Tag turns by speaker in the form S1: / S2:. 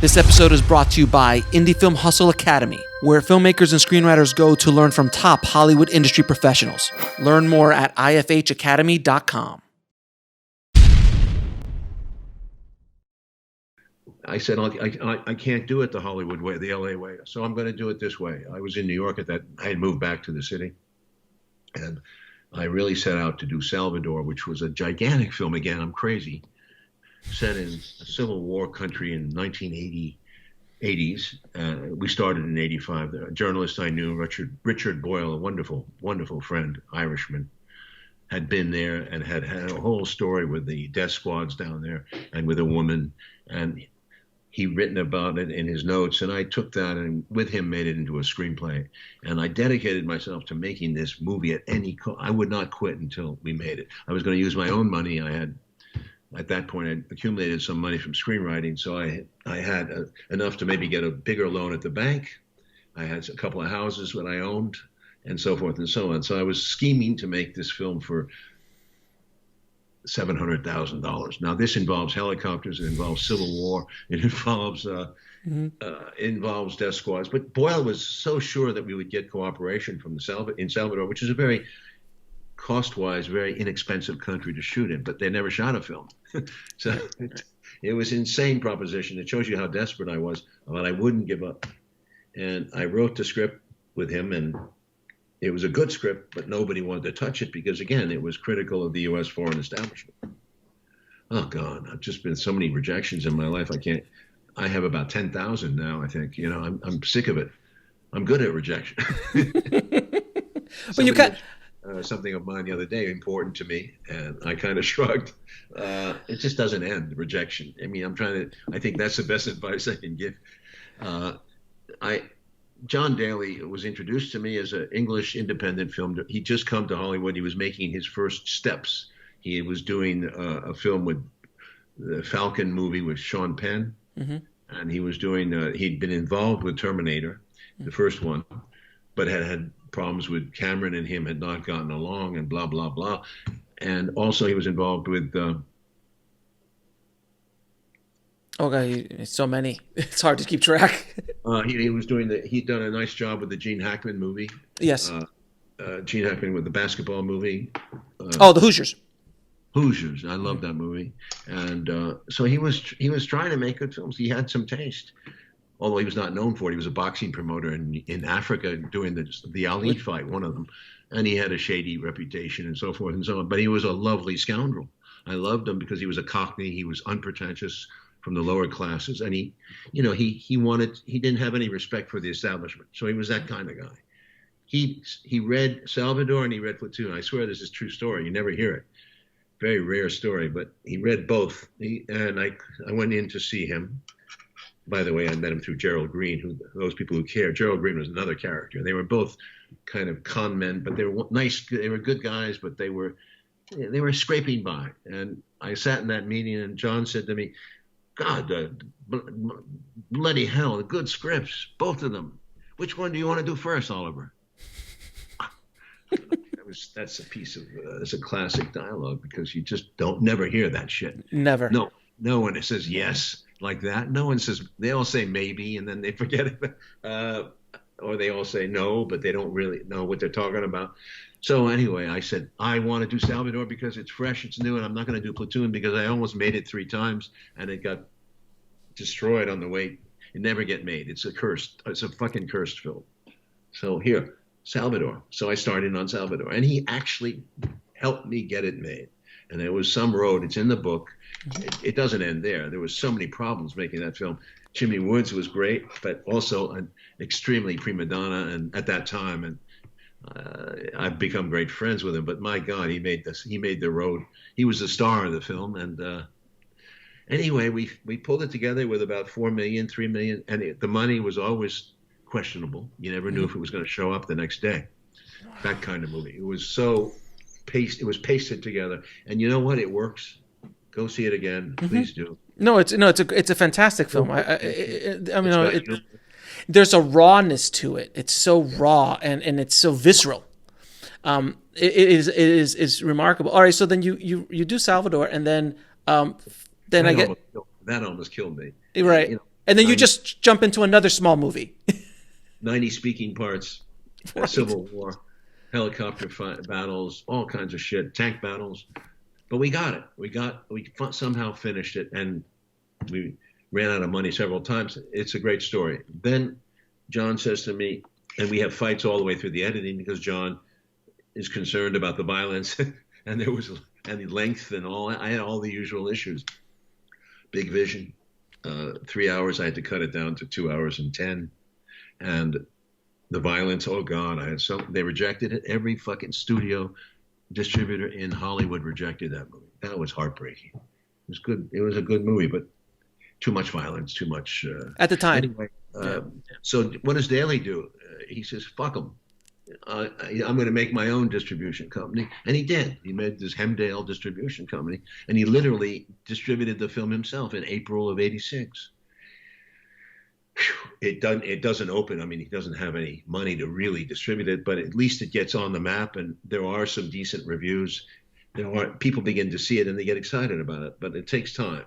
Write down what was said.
S1: This episode is brought to you by Indie Film Hustle Academy, where filmmakers and screenwriters go to learn from top Hollywood industry professionals. Learn more at ifhacademy.com.
S2: I said, I can't do it the Hollywood way, the LA way, so I'm going to do it this way. I was in New York at that, I had moved back to the city, and I really set out to do Salvador, which was a gigantic film. Again, I'm crazy. Set in a Civil War country in 1980s. We started in 85. A journalist I knew, Richard Boyle, a wonderful, wonderful friend, Irishman, had been there and had a whole story with the death squads down there and with a woman. And he'd written about it in his notes, and I took that and with him made it into a screenplay. And I dedicated myself to making this movie at any cost. I would not quit until we made it. I was going to use my own money. I had, at that point, I accumulated some money from screenwriting, so I had enough to maybe get a bigger loan at the bank. I had a couple of houses that I owned, and so forth and so on. So I was scheming to make this film for $700,000. Now, this involves helicopters, it involves Civil War, it involves involves death squads. But Boyle was so sure that we would get cooperation from in Salvador, which is a very cost-wise, very inexpensive country to shoot in, but they never shot a film. So it was an insane proposition. It shows you how desperate I was, but I wouldn't give up. And I wrote the script with him, and it was a good script, but nobody wanted to touch it because, again, it was critical of the U.S. foreign establishment. Oh, God, I've just been so many rejections in my life. I have about 10,000 now, I think. You know, I'm sick of it. I'm good at rejection.
S1: But you can't.
S2: Something of mine the other day, important to me, and I kind of shrugged. It just doesn't end, rejection. I mean, I think that's the best advice I can give. John Daly was introduced to me as an English independent film. He'd just come to Hollywood. He was making his first steps. He was doing a film with the Falcon movie with Sean Penn, and he was doing, he'd been involved with Terminator, the first one, but had problems with Cameron and him, had not gotten along, and blah, blah, blah. And also he was involved with...
S1: so many. It's hard to keep track.
S2: He was he'd done a nice job with the Gene Hackman movie.
S1: Yes.
S2: Gene Hackman with the basketball movie.
S1: The Hoosiers.
S2: Hoosiers. I love that movie. And so he was trying to make good films. He had some taste. Although he was not known for it. He was a boxing promoter in Africa doing the Ali fight, one of them. And he had a shady reputation and so forth and so on. But he was a lovely scoundrel. I loved him because he was a Cockney. He was unpretentious from the lower classes. And he didn't have any respect for the establishment. So he was that kind of guy. He read Salvador and he read Platoon. I swear this is a true story. You never hear it. Very rare story, but he read both. And I went in to see him. By the way, I met him through Gerald Green, those people who care. Gerald Green was another character. They were both kind of con men, but they were nice. They were good guys, but they were scraping by. And I sat in that meeting, and John said to me, God, bloody hell, good scripts, both of them. Which one do you want to do first, Oliver? That's a piece of, it's a classic dialogue because you just never hear that shit.
S1: Never.
S2: No one says yes like that. No one says, they all say maybe and then they forget it. Or they all say no, but they don't really know what they're talking about. So anyway, I said, I want to do Salvador because it's fresh, it's new, and I'm not going to do Platoon because I almost made it 3 times and it got destroyed on the way. It never get made. It's a fucking cursed film. So here, Salvador. So I started on Salvador, and he actually helped me get it made. And there was some road. It's in the book. It doesn't end there. There was so many problems making that film. Jimmy Woods was great, but also an extremely prima donna, and at that time, and I've become great friends with him. But my God, he made the road. He was the star of the film, and anyway, we pulled it together with about $4 million, $3 million, and the money was always questionable. You never knew if it was going to show up the next day. That kind of movie. It was so pasted together, and you know what? It works. Go see it again, please do.
S1: It's a fantastic film. There's a rawness to it. It's so raw and it's so visceral. It is remarkable. All right, so then you do Salvador, and then I get
S2: that almost killed me.
S1: Right.
S2: You know,
S1: And then you just jump into another small movie.
S2: 90 speaking parts,
S1: Right.
S2: Civil War, helicopter battles, all kinds of shit, tank battles. But we got it. We somehow finished it, and we ran out of money several times. It's a great story. Then John says to me, and we have fights all the way through the editing because John is concerned about the violence and the length and all. I had all the usual issues. Big vision, 3 hours. I had to cut it down to 2 hours and 10. And the violence, oh God, they rejected it. Every fucking studio distributor in Hollywood rejected that movie. That was heartbreaking. It was good. It was a good movie, but too much violence, too much.
S1: At the time.
S2: Anyway, so what does Daly do? He says, fuck them. I'm going to make my own distribution company. And he did. He made this Hemdale distribution company, and he literally distributed the film himself in April of '86. It doesn't open. I mean, he doesn't have any money to really distribute it, but at least it gets on the map, and there are some decent reviews. People begin to see it and they get excited about it, but it takes time.